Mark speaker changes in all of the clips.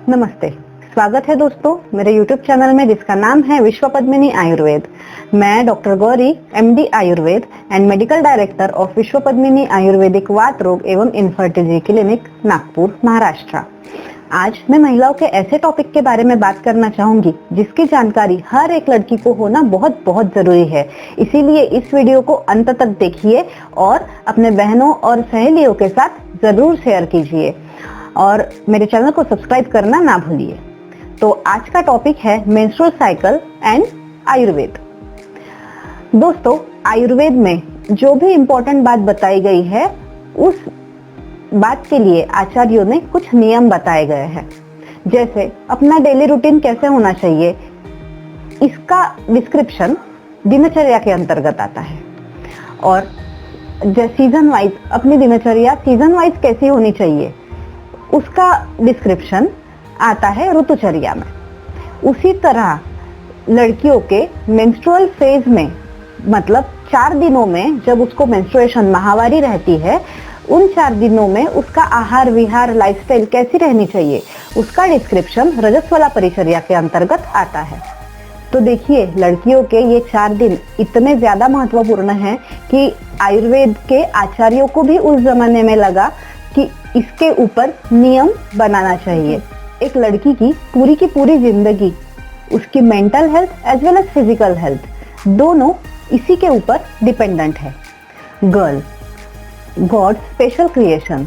Speaker 1: नमस्ते, स्वागत है दोस्तों मेरे YouTube चैनल में जिसका नाम है विश्व पद्मिनी आयुर्वेद। मैं doctor Gauri, MD Ayurveda and medical director of विश्व पद्मिनी आयुर्वेदिक वात रोग एवं इनफर्टिलिटी क्लिनिक, नागपुर, महाराष्ट्र। आज मैं महिलाओं के ऐसे टॉपिक के बारे में बात करना चाहूंगी जिसकी जानकारी हर एक लड़की को होना बहुत बहुत जरूरी है। इसीलिए इस वीडियो को अंत तक देखिए और अपने बहनों और सहेलियों के साथ जरूर शेयर कीजिए और मेरे चैनल को सब्सक्राइब करना ना भूलिए। तो आज का टॉपिक है मेंस्ट्रुअल साइकिल एंड आयुर्वेद। दोस्तों, आयुर्वेद में जो भी इम्पोर्टेंट बात बताई गई है उस बात के लिए आचार्यों ने कुछ नियम बताए गए हैं। जैसे अपना डेली रूटीन कैसे होना चाहिए, इसका डिस्क्रिप्शन दिनचर्या के अंतर्गत आता है। और सीजन वाइज अपनी दिनचर्या सीजन वाइज कैसी होनी चाहिए उसका डिस्क्रिप्शन आता है ऋतुचर्या में। उसी तरह लड़कियों के मेंस्ट्रुअल फेज में, मतलब 4 दिनों में जब उसको मेंस्ट्रुएशन माहवारी रहती है, उन 4 दिनों में उसका आहार विहार लाइफस्टाइल कैसी रहनी चाहिए उसका डिस्क्रिप्शन रजस्वला परिचर्या के अंतर्गत आता है। तो देखिए, लड़कियों के ये 4 दिन इतने ज्यादा महत्वपूर्ण हैं कि आयुर्वेद के आचार्यों को भी उस जमाने में लगा कि इसके ऊपर नियम बनाना चाहिए। एक लड़की की पूरी जिंदगी, उसकी mental health as well as physical health दोनों इसी के ऊपर डिपेंडेंट है। Girl, God's special creation.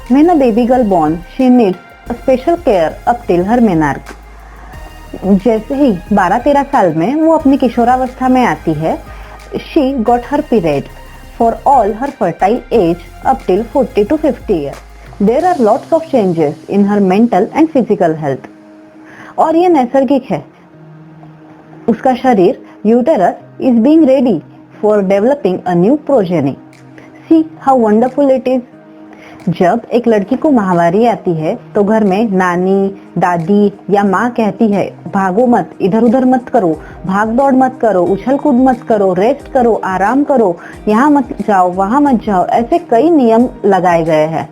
Speaker 1: When a baby girl born, she needs a special care up till her menarche. जैसे ही 12-13 साल में वो अपनी किशोरावस्था में आती है, she got her period for all her fertile age up till 40 to 50 years. There are lots of changes in her mental and physical health. और ये नैसर्गिक है। उसका शरीर, uterus is being ready for developing a new progeny. See how wonderful it is. जब एक लड़की को माहवारी आती है तो घर में नानी, दादी या माँ कहती है, भागो मत, इधर उधर मत करो, भाग दौड़ मत करो, उछल कूद मत करो, रेस्ट करो, आराम करो, यहाँ मत जाओ, वहां मत जाओ। ऐसे कई नियम लगाए गए हैं,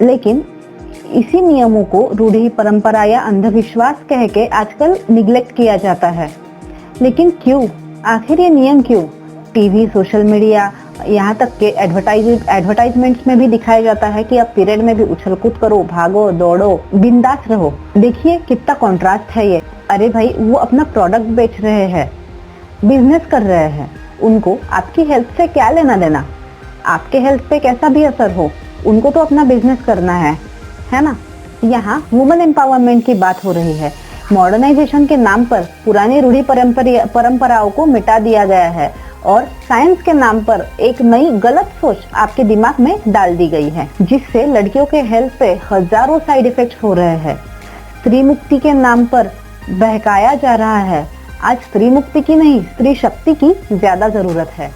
Speaker 1: लेकिन इसी नियमों को रूढ़ी, परंपरा या अंधविश्वास कह के आजकल निग्लेक्ट किया जाता है। लेकिन क्यों? आखिर ये नियम क्यों? टीवी, सोशल मीडिया, यहाँ तक के एडवर्टाइजमेंट्स में भी दिखाया जाता है कि आप पीरियड में भी उछल कूद करो, भागो दौड़ो, बिंदास रहो। देखिए कितना कॉन्ट्रास्ट है ये। अरे भाई, वो अपना प्रोडक्ट बेच रहे हैं, बिजनेस कर रहे हैं, उनको आपकी हेल्थ से क्या लेना देना। आपके हेल्थ पे कैसा भी असर हो, उनको तो अपना बिजनेस करना है ना। यहाँ वुमेन एम्पावरमेंट की बात हो रही है। मॉडर्नाइजेशन के नाम पर पुरानी रूढ़ी परंपराओं को मिटा दिया गया है और साइंस के नाम पर एक नई गलत सोच आपके दिमाग में डाल दी गई है, जिससे लड़कियों के हेल्थ पे हजारों साइड इफेक्ट्स हो रहे हैं। स्त्री मुक्ति के नाम पर बहकाया जा रहा है। आज स्त्री मुक्ति की नहीं, स्त्री शक्ति की ज्यादा जरूरत है।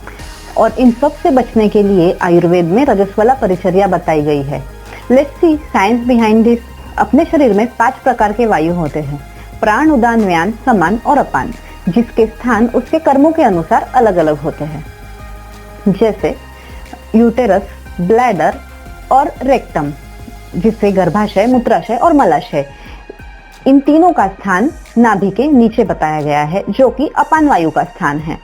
Speaker 1: और इन सब से बचने के लिए आयुर्वेद में रजस्वला परिचर्या बताई गई है। Let's see science behind this. अपने शरीर में 5 प्रकार के वायु होते हैं, प्राण, उदान, व्यान, समान और अपान, जिसके स्थान उसके कर्मों के अनुसार अलग अलग होते हैं। जैसे यूटेरस, ब्लैडर और रेक्टम, जिससे गर्भाशय, मूत्राशय और मलाशय, इन तीनों का स्थान नाभि के नीचे बताया गया है, जो कि अपान वायु का स्थान है।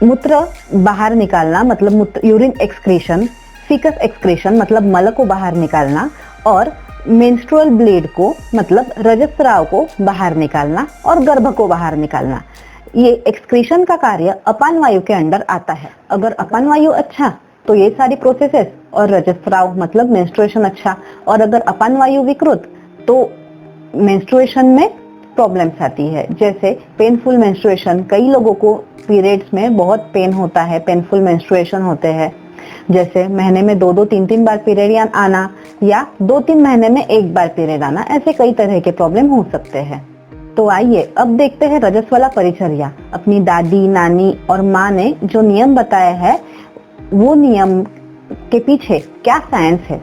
Speaker 1: मूत्र बाहर निकालना मतलब यूरिन एक्सक्रीशन, फीकस एक्सक्रीशन मतलब मल को बाहर निकालना, और मेंस्ट्रुअल ब्लीड को मतलब रजस्राव को बाहर निकालना और गर्भ को बाहर निकालना। ये एक्सक्रीशन का कार्य अपान वायु के अंडर आता है। अगर अपान वायु अच्छा तो ये सारी प्रोसेसेस, और रजस्राव मतलब मेंस्ट्रुएशन अच्छा, और अगर अपान वायु विकृत तो मेंस्ट्रुएशन में प्रॉब्लम्स आती है। जैसे पेनफुल मेंस्ट्रुएशन, कई लोगों को पीरियड्स में बहुत पेन होता है, पेनफुल मेंस्ट्रुएशन होते हैं। जैसे महीने में 2-2, 3-3 बार पीरियड आना या 2-3 महीने में 1 बार पीरियड आना, ऐसे कई तरह के प्रॉब्लम हो सकते हैं। तो आइए अब देखते हैं रजस्वला परिचर्या। अपनी दादी, नानी और माँ ने जो नियम बताए हैं, वो नियम के पीछे क्या साइंस है।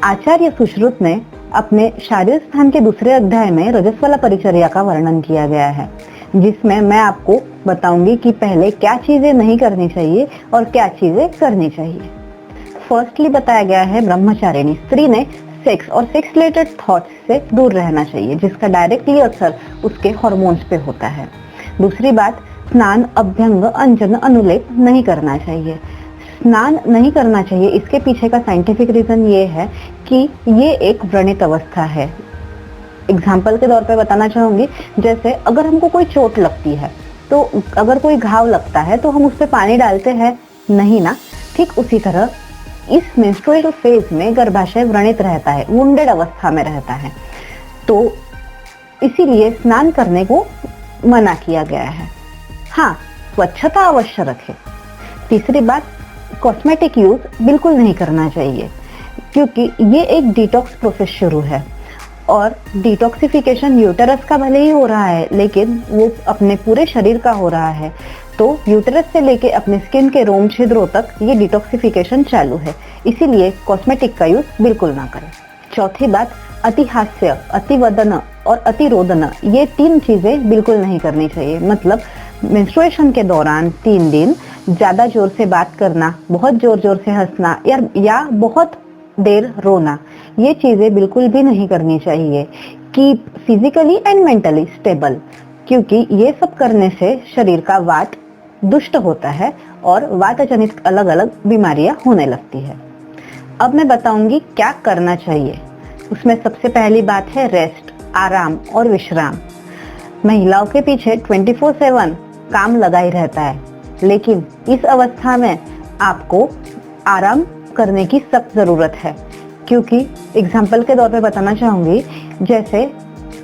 Speaker 1: आचार्य सुश्रुत ने अपने शारीर स्थान के 2 अध्याय में रजस्वला परिचर्या का वर्णन किया गया है, जिसमें मैं आपको बताऊंगी कि पहले क्या चीजें नहीं करनी चाहिए और क्या चीजें करनी चाहिए। फर्स्टली बताया गया है ब्रह्मचारिणी। स्त्री ने सेक्स और सेक्स रिलेटेड थॉट्स से दूर रहना चाहिए, जिसका डायरेक्टली असर उसके हॉर्मोन्स पे होता है। दूसरी बात, स्नान, अभ्यंग, अंजन, अनुलेप नहीं करना चाहिए। स्नान नहीं करना चाहिए, इसके पीछे का साइंटिफिक रीजन ये है कि ये एक व्रणित अवस्था है। एग्जाम्पल के तौर पे बताना चाहूंगी, जैसे अगर हमको कोई चोट लगती है, तो अगर कोई घाव लगता है तो हम उस पर पानी डालते हैं नहीं ना। ठीक उसी तरह इस मेंस्ट्रुअल फेज में गर्भाशय व्रणित रहता है, वुंडेड अवस्था में रहता है, तो इसीलिए स्नान करने को मना किया गया है। हाँ, स्वच्छता अवश्य रखें। तीसरी बात, कॉस्मेटिक यूज बिल्कुल नहीं करना चाहिए, क्योंकि ये एक डिटॉक्स प्रोसेस शुरू है और डिटॉक्सिफिकेशन यूटेरस का भले ही हो रहा है, लेकिन वो अपने पूरे शरीर का हो रहा है। तो यूटेरस से लेके अपने स्किन के रोम छिद्रों तक ये डिटॉक्सिफिकेशन चालू है, इसीलिए कॉस्मेटिक का यूज बिल्कुल ना करें। चौथी बात, अति हास्य, अति वदन और अति रोदन, ये 3 चीजें बिल्कुल नहीं करनी चाहिए। मतलब मेंस्ट्रुएशन के दौरान 3 दिन ज्यादा जोर से बात करना, बहुत जोर जोर से हंसना या बहुत देर रोना, ये चीजें बिल्कुल भी नहीं करनी चाहिए। Keep physically and mentally stable, क्योंकि ये सब करने से शरीर का वात दुष्ट होता है और वात जनित अलग अलग बीमारियां होने लगती है। अब मैं बताऊंगी क्या करना चाहिए। उसमें सबसे पहली बात है रेस्ट, आराम और विश्राम। महिलाओं के पीछे 24/7 काम लगा ही रहता है, लेकिन इस अवस्था में आपको आराम करने की सख्त जरूरत है। क्योंकि एग्जाम्पल के तौर पे बताना चाहूंगी, जैसे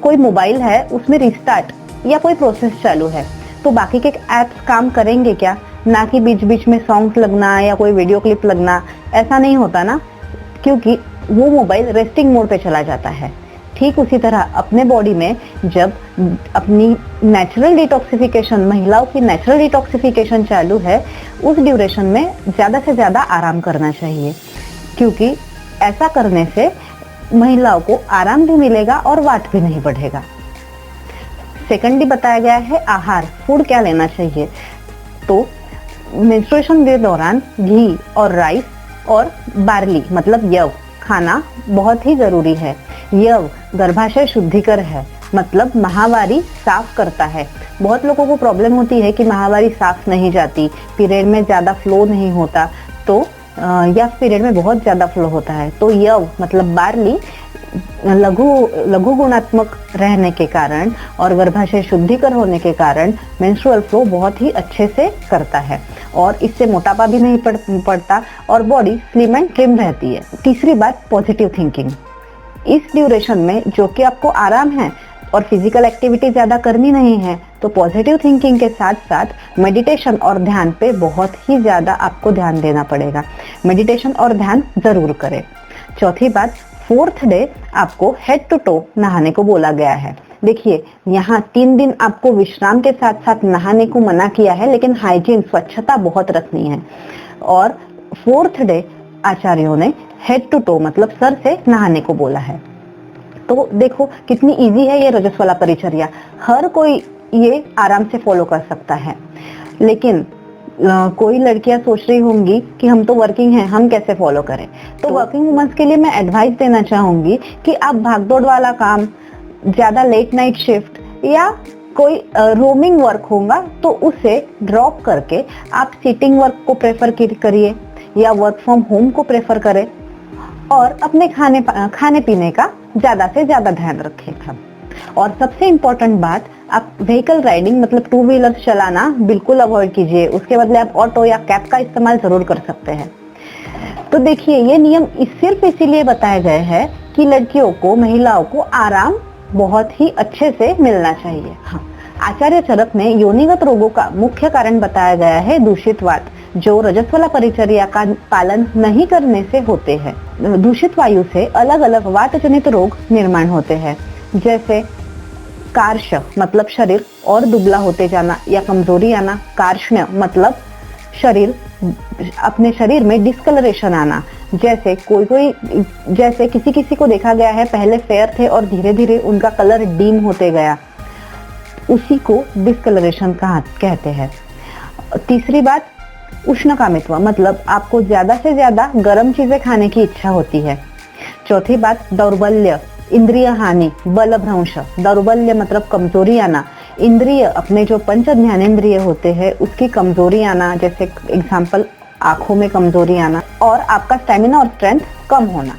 Speaker 1: कोई मोबाइल है, उसमें रिस्टार्ट या कोई प्रोसेस चालू है, तो बाकी के एप्स काम करेंगे क्या? ना कि बीच बीच में सॉन्ग्स लगना या कोई वीडियो क्लिप लगना, ऐसा नहीं होता ना, क्योंकि वो मोबाइल रेस्टिंग मोड पे चला जाता है। ठीक उसी तरह अपने बॉडी में जब अपनी नेचुरल डिटॉक्सिफिकेशन, महिलाओं की नेचुरल डिटॉक्सिफिकेशन चालू है, उस ड्यूरेशन में ज्यादा से ज्यादा आराम करना चाहिए, क्योंकि ऐसा करने से महिलाओं को आराम भी मिलेगा और वात भी नहीं बढ़ेगा। सेकंडली बताया गया है आहार, फूड क्या लेना चाहिए। तो मेंस्ट्रुएशन के दौरान घी और राइस और बार्ली मतलब यव खाना बहुत ही जरूरी है। यव गर्भाशय शुद्धिकर है, मतलब माहवारी साफ करता है। बहुत लोगों को प्रॉब्लम होती है कि माहवारी साफ नहीं जाती, पीरियड में ज्यादा फ्लो नहीं होता, तो या पीरियड में बहुत ज्यादा फ्लो होता है, तो यव मतलब बार्ली लघु गुणात्मक रहने के कारण और गर्भाशय शुद्धिकर होने के कारण मेंस्ट्रुअल फ्लो बहुत ही अच्छे से करता है और इससे मोटापा भी नहीं पड़ता और बॉडी स्लिम एंड ट्रिम रहती है। तीसरी बात, पॉजिटिव थिंकिंग। इस ड्यूरेशन में जो कि आपको आराम है और फिजिकल एक्टिविटी ज्यादा करनी नहीं है, तो पॉजिटिव थिंकिंग के साथ साथ मेडिटेशन और ध्यान पे बहुत ही ज्यादा आपको ध्यान देना पड़ेगा। मेडिटेशन और ध्यान जरूर करें। चौथी बात, 4th डे आपको हेड टू टो नहाने को बोला गया है। देखिए, यहाँ 3 दिन आपको विश्राम के साथ साथ नहाने को मना किया है, लेकिन हाइजीन, स्वच्छता बहुत रखनी है। और 4th डे आचार्यों ने हेड टू टो मतलब सर से नहाने को बोला है। तो देखो कितनी इजी है ये रजस्वला परिचर्या, हर कोई ये आराम से फॉलो कर सकता है। लेकिन कोई लड़कियां सोच रही होंगी कि हम तो वर्किंग हैं, हम कैसे फॉलो करें। तो वर्किंग वुमेन्स के लिए मैं एडवाइस देना चाहूंगी कि आप भागदौड़ वाला काम, ज्यादा लेट नाइट शिफ्ट या कोई रोमिंग वर्क होगा तो उसे ड्रॉप करके आप सिटिंग वर्क को प्रेफर करिए या वर्क फ्रॉम होम को प्रेफर करें और अपने खाने पीने का ज्यादा से ज्यादा ध्यान रखें। और सबसे इम्पोर्टेंट बात, आप व्हीकल राइडिंग मतलब 2 व्हीलर चलाना बिल्कुल अवॉइड कीजिए, उसके बदले आप ऑटो या कैब का इस्तेमाल जरूर कर सकते हैं। तो देखिए, ये नियम सिर्फ इसीलिए बताए गए हैं कि लड़कियों को, महिलाओं को आराम बहुत ही अच्छे से मिलना चाहिए। हाँ, आचार्य चरक ने योनिगत रोगों का मुख्य कारण बताया गया है दूषित वात, जो रजस्वला परिचर्या का पालन नहीं करने से होते हैं। दूषित वायु से अलग अलग वात जनित रोग निर्माण होते हैं, जैसे कार्श मतलब शरीर और दुबला होते जाना या कमजोरी आना, कार्ष्ण्य मतलब शरीर, अपने शरीर में डिस्कलरेशन आना, जैसे जैसे किसी को देखा गया है पहले फेयर थे और धीरे धीरे उनका कलर डीम होते गया, उसी को डिस्कलरेशन कहते हैं। तीसरी बात, उष्णकामित्व मतलब आपको ज्यादा से ज्यादा गर्म चीजें खाने की इच्छा होती है। चौथी बात, दौर्बल्य, इंद्रिय हानि, बलभ्रंश। दौर्बल्य मतलब कमजोरी आना, इंद्रिय अपने जो पंच ज्ञानेंद्रिय होते हैं उसकी कमजोरी आना, जैसे एग्जाम्पल आंखों में कमजोरी आना, और आपका स्टेमिना और स्ट्रेंथ कम होना।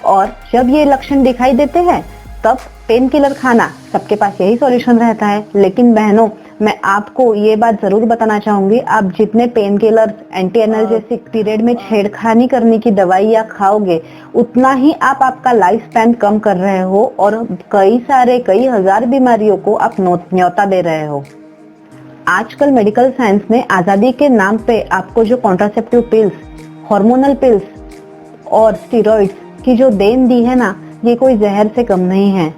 Speaker 1: और जब ये लक्षण दिखाई देते हैं तब पेन किलर खाना, सबके पास यही सॉल्यूशन रहता है। लेकिन बहनों, मैं आपको ये बात जरूर बताना चाहूंगी, आप जितने pain killer, anti analgesic, period में छेड़खानी करने की दवाइयाँ खाओगे उतना ही आप आपका लाइफ स्पैन कम कर रहे हो और कई हजार बीमारियों को आप न्योता दे रहे हो। आजकल मेडिकल साइंस ने आजादी के नाम पे आपको जो कॉन्ट्रासेप्टिव पिल्स, हार्मोनल पिल्स और स्टेरॉइड्स की जो देन दी है ना, ये कोई जहर से कम नहीं है,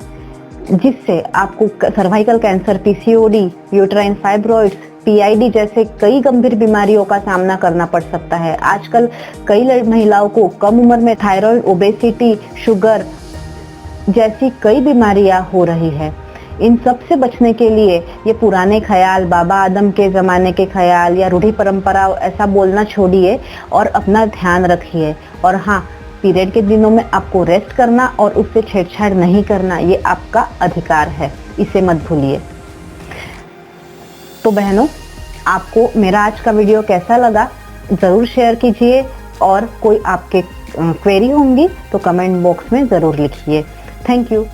Speaker 1: जिससे आपको cervical cancer, PCOD, uterine fibroids, PID जैसे कई गंभीर बीमारियों का सामना करना पड़ सकता है। आजकल कई महिलाओं को कम उम्र में थायराइड, ओबेसिटी, शुगर जैसी कई बीमारियां हो रही है। इन सब से बचने के लिए ये पुराने ख्याल, बाबा आदम के जमाने के ख्याल या रूढ़ी परंपरा ऐसा बोलना छोड़िए और अपना ध्यान रखिए। और हाँ, पीरियड के दिनों में आपको रेस्ट करना और उससे छेड़छाड़ नहीं करना, ये आपका अधिकार है, इसे मत भूलिए। तो बहनों, आपको मेरा आज का वीडियो कैसा लगा जरूर शेयर कीजिए, और कोई आपके क्वेरी होंगी तो कमेंट बॉक्स में जरूर लिखिए। Thank you.